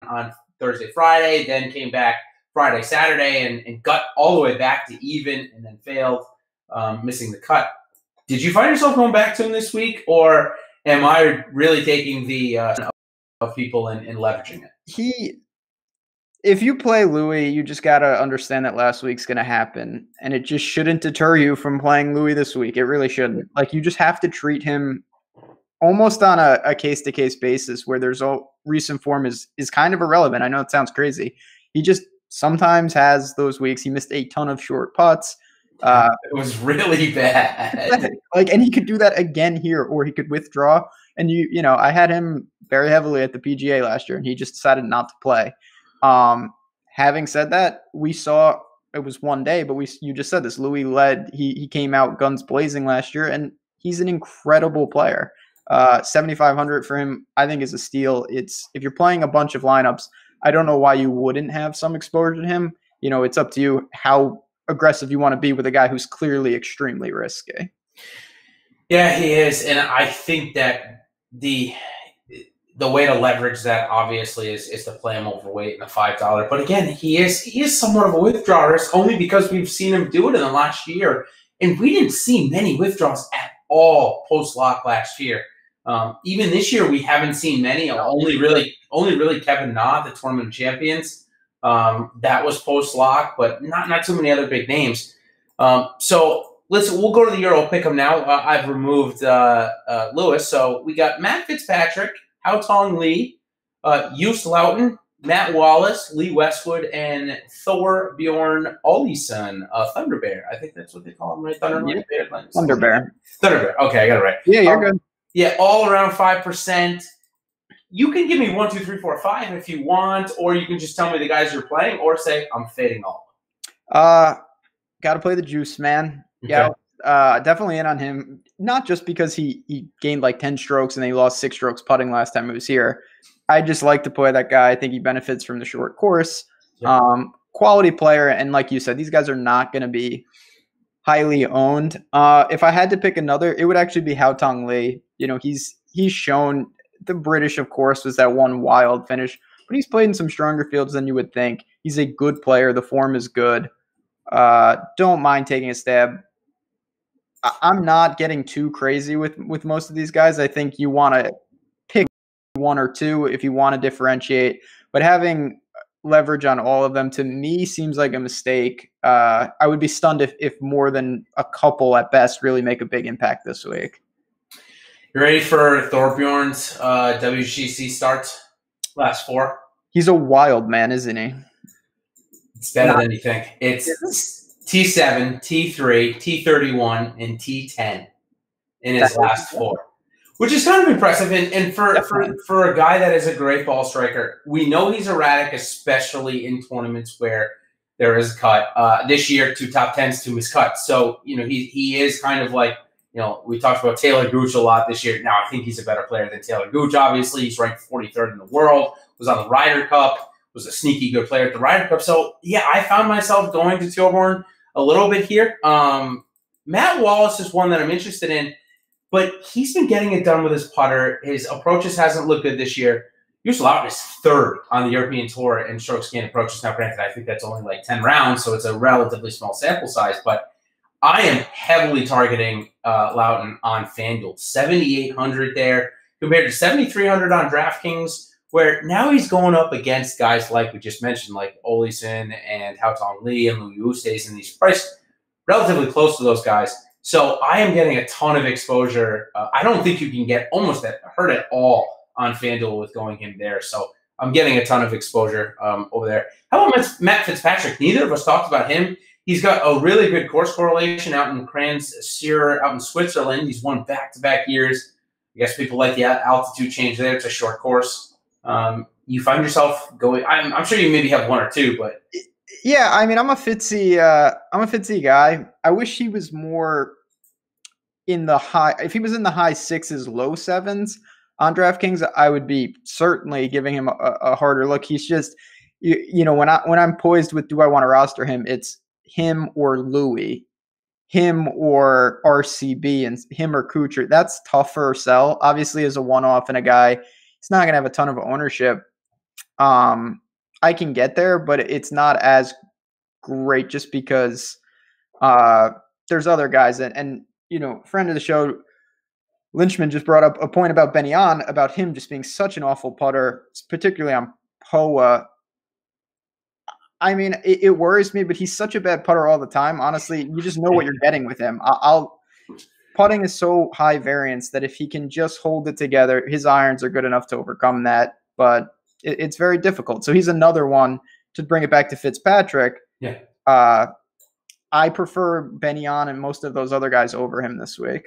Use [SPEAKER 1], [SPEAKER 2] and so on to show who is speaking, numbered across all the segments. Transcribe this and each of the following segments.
[SPEAKER 1] on Thursday, Friday, then came back Friday, Saturday, and got all the way back to even, and then failed, missing the cut. Did you find yourself going back to him this week, or am I really taking the of people and leveraging it?
[SPEAKER 2] If you play Louis, you just got to understand that last week's going to happen, and it just shouldn't deter you from playing Louis this week. It really shouldn't. Like, you just have to treat him almost on a case-to-case basis where there's recent form is kind of irrelevant. I know it sounds crazy. He just sometimes has those weeks. He missed a ton of short putts.
[SPEAKER 1] It was really bad.
[SPEAKER 2] And he could do that again here, or he could withdraw. And you know, I had him very heavily at the PGA last year, and he just decided not to play. Having said that, we saw it was one day, but you just said this. Louis led. He came out guns blazing last year, and he's an incredible player. 7,500 for him, I think, is a steal. If you're playing a bunch of lineups, I don't know why you wouldn't have some exposure to him. You know, it's up to you how aggressive you want to be with a guy who's clearly extremely risky.
[SPEAKER 1] Yeah, he is, and I think that the way to leverage that obviously is to play him overweight in the $5. But again, he is somewhat of a withdrawal risk only because we've seen him do it in the last year, and we didn't see many withdrawals at all post-lock last year. Even this year, we haven't seen many. Only really Kevin Na, the tournament champions. That was post-lock, but not too many other big names. So we'll go to the Euro pick 'em now. I've removed Lewis, so we got Matt Fitzpatrick, Haotong Lee, Oosthuizen, Matt Wallace, Lee Westwood, and Thor Bjorn Oosthuizen, Thunder Bear. I think that's what they call him, right? Thunder Bear.
[SPEAKER 2] Thunder Bear.
[SPEAKER 1] Thunder Bear. Okay, I got it right.
[SPEAKER 2] Yeah, you're good.
[SPEAKER 1] Yeah, all around 5%. You can give me 1, 2, 3, 4, 5 if you want, or you can just tell me the guys you're playing, or say I'm fading all.
[SPEAKER 2] Got to play the juice, man.
[SPEAKER 1] Okay.
[SPEAKER 2] Yeah, definitely in on him. Not just because he gained like 10 strokes and then he lost 6 strokes putting last time he was here. I just like to play that guy. I think he benefits from the short course.
[SPEAKER 1] Yeah.
[SPEAKER 2] Quality player, and like you said, these guys are not going to be highly owned. If I had to pick another, it would actually be Haotong Lee. You know, he's shown the British, of course, was that one wild finish, but he's played in some stronger fields than you would think. He's a good player. The form is good. Don't mind taking a stab. I'm not getting too crazy with most of these guys. I think you want to pick 1 or 2 if you want to differentiate, but having leverage on all of them to me seems like a mistake. I would be stunned if more than a couple at best really make a big impact this week.
[SPEAKER 1] You ready for Thorbjorn's WGC start? Last 4.
[SPEAKER 2] He's a wild man, isn't he?
[SPEAKER 1] It's better than you think. It's T7, T3, T31, and T10 in his last 4, which is kind of impressive. And for a guy that is a great ball striker, we know he's erratic, especially in tournaments where there is a cut. This year, 2 top 10s to his cut. So, you know, he is kind of like, you know, we talked about Taylor Gooch a lot this year. Now, I think he's a better player than Taylor Gooch, obviously. He's ranked 43rd in the world, was on the Ryder Cup, was a sneaky good player at the Ryder Cup. So, yeah, I found myself going to Thorbjorn a little bit here. Matt Wallace is one that I'm interested in, but he's been getting it done with his putter. His approaches hasn't looked good this year. Oosthuizen is 3rd on the European Tour in strokes gained approaches. Now, granted, I think that's only like 10 rounds, so it's a relatively small sample size, but I am heavily targeting Loughton on FanDuel. 7,800 there compared to 7,300 on DraftKings, where now he's going up against guys like we just mentioned, like Oosthuizen and Haotong Lee and Louis Oosthuizen, and he's priced relatively close to those guys. So I am getting a ton of exposure. I don't think you can get almost hurt at all on FanDuel with going him there. So I'm getting a ton of exposure over there. How about Matt Fitzpatrick? Neither of us talked about him. He's got a really good course correlation out in Kranz-Sierre, out in Switzerland. He's won back-to-back years. I guess people like the altitude change there. It's a short course. You find yourself going. I'm sure you maybe have 1 or 2, but
[SPEAKER 2] yeah, I mean, I'm a Fitzy guy. I wish he was more in the high. If he was in the high 6s, low 7s on DraftKings, I would be certainly giving him a harder look. He's just, you know, when I'm poised with, do I want to roster him? It's him or Louis, him or RCB, and him or Kuchar. That's tougher sell, obviously, as a one-off and a guy. He's not going to have a ton of ownership. I can get there, but it's not as great just because there's other guys. And friend of the show, Lynchman, just brought up a point about Benyon, about him just being such an awful putter, particularly on POA. I mean, it worries me, but he's such a bad putter all the time. Honestly, you just know what you're getting with him. Putting is so high variance that if he can just hold it together, his irons are good enough to overcome that. But it's very difficult. So he's another one to bring it back to Fitzpatrick.
[SPEAKER 1] Yeah.
[SPEAKER 2] I prefer Benyon and most of those other guys over him this week.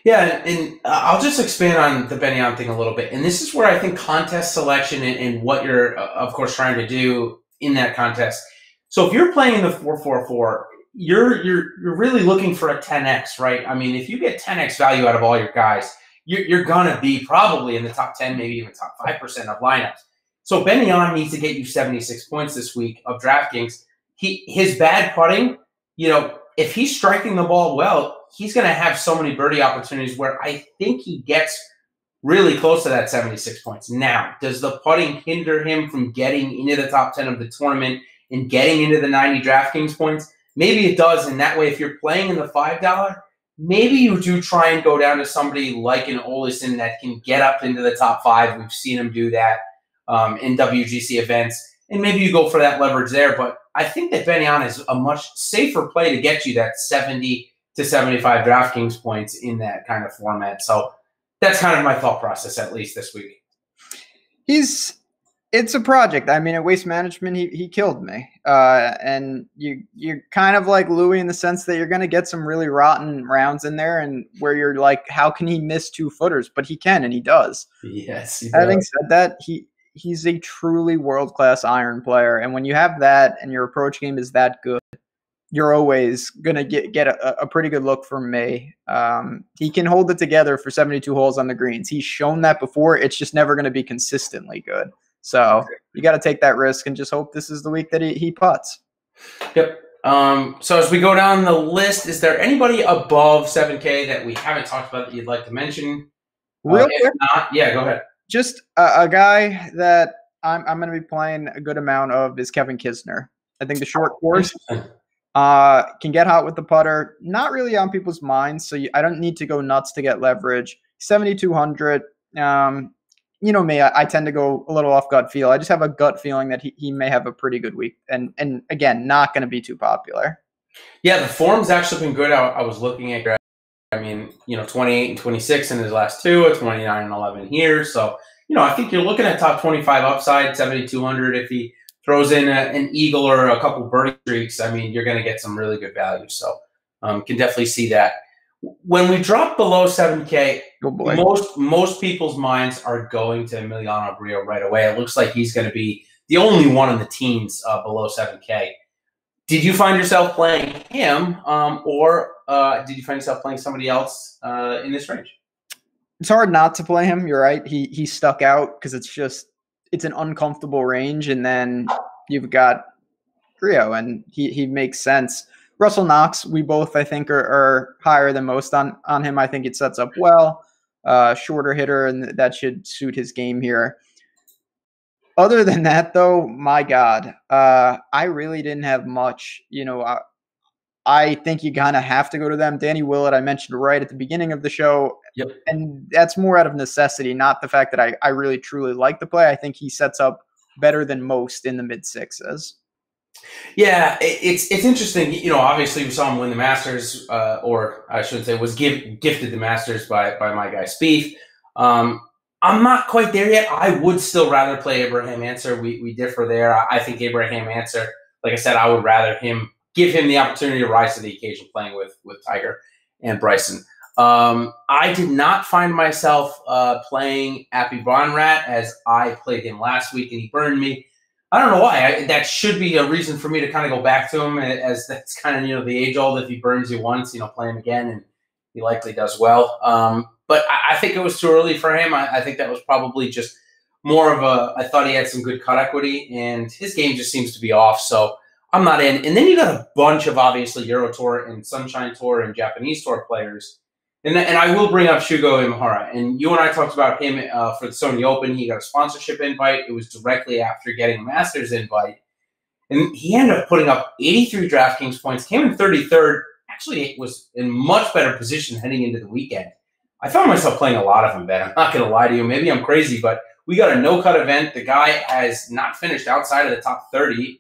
[SPEAKER 1] Yeah, and I'll just expand on the Benyon thing a little bit. And this is where I think contest selection and what you're, of course, trying to do in that contest. So if you're playing in the 4-4-4, you're really looking for a 10x, right? I mean, if you get 10x value out of all your guys, you're going to be probably in the top 10, maybe even top 5% of lineups. So Benyon needs to get you 76 points this week of DraftKings. His bad putting, if he's striking the ball well, he's going to have so many birdie opportunities where I think he gets really close to that 76 points. Now, does the putting hinder him from getting into the top 10 of the tournament and getting into the 90 DraftKings points? Maybe it does. And that way, if you're playing in the $5, maybe you do try and go down to somebody like an Oosthuizen that can get up into the top 5. We've seen him do that in WGC events. And maybe you go for that leverage there. But I think that Benyon is a much safer play to get you that 70 to 75 DraftKings points in that kind of format. So that's kind of my thought process, at least this week.
[SPEAKER 2] It's a project. I mean, at Waste Management, he killed me. And you're kind of like Louis in the sense that you're going to get some really rotten rounds in there, and where you're like, how can he miss 2-footers? But he can, and he does.
[SPEAKER 1] Yes. He does.
[SPEAKER 2] Having said that, he's a truly world-class iron player. And when you have that and your approach game is that good, you're always going to get a pretty good look from me. He can hold it together for 72 holes on the greens. He's shown that before. It's just never going to be consistently good. So you got to take that risk and just hope this is the week that he putts.
[SPEAKER 1] Yep. So as we go down the list, is there anybody above 7K that we haven't talked about that you'd like to mention?
[SPEAKER 2] Real quick?
[SPEAKER 1] If not, yeah, go ahead.
[SPEAKER 2] Just a guy that I'm going to be playing a good amount of is Kevin Kisner. I think the short course can get hot with the putter. Not really on people's minds, so I don't need to go nuts to get leverage. 7,200. You know me, I tend to go a little off gut feel. I just have a gut feeling that he may have a pretty good week. And again, not going to be too popular.
[SPEAKER 1] Yeah, the form's actually been good. I was looking at, 28 and 26 in his last two, a 29 and 11 here. So, I think you're looking at top 25 upside, 7,200. If he throws in an eagle or a couple birdie streaks, I mean, you're going to get some really good value. So, can definitely see that. When we drop below 7K, most people's minds are going to Emiliano Grillo right away. It looks like he's going to be the only one in the teens below 7K. Did you find yourself playing him, or did you find yourself playing somebody else in this range?
[SPEAKER 2] It's hard not to play him. You're right. He stuck out because it's an uncomfortable range, and then you've got Grillo, and he makes sense. Russell Knox, we both, I think, are higher than most on him. I think it sets up well. Shorter hitter, and that should suit his game here. Other than that, though, my God, I really didn't have much. I think you kind of have to go to them. Danny Willett, I mentioned right at the beginning of the show.
[SPEAKER 1] Yep.
[SPEAKER 2] And that's more out of necessity, not the fact that I really, truly like the play. I think he sets up better than most in the mid-sixes.
[SPEAKER 1] Yeah, it's interesting. Obviously we saw him win the Masters, or I shouldn't say was gifted the Masters by my guy Spieth. I'm not quite there yet. I would still rather play Abraham Answer. We differ there. I think Abraham Answer, like I said, I would rather give him the opportunity to rise to the occasion playing with Tiger and Bryson. I did not find myself playing Appy Bonrat as I played him last week and he burned me. I don't know why. That should be a reason for me to kind of go back to him, as that's kind of, the age old. If he burns you once, play him again, and he likely does well. But I think it was too early for him. I think that was probably just more of I thought he had some good cut equity, and his game just seems to be off. So I'm not in. And then you got a bunch of obviously Euro Tour and Sunshine Tour and Japanese Tour players And I will bring up Shugo Imahara. And you and I talked about him for the Sony Open. He got a sponsorship invite. It was directly after getting a Masters invite. And he ended up putting up 83 DraftKings points, came in 33rd. Actually, it was in much better position heading into the weekend. I found myself playing a lot of him, Ben. I'm not going to lie to you. Maybe I'm crazy, but we got a no-cut event. The guy has not finished outside of the top 30,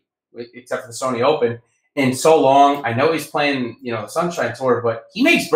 [SPEAKER 1] except for the Sony Open, in so long. I know he's playing, the Sunshine Tour, but he makes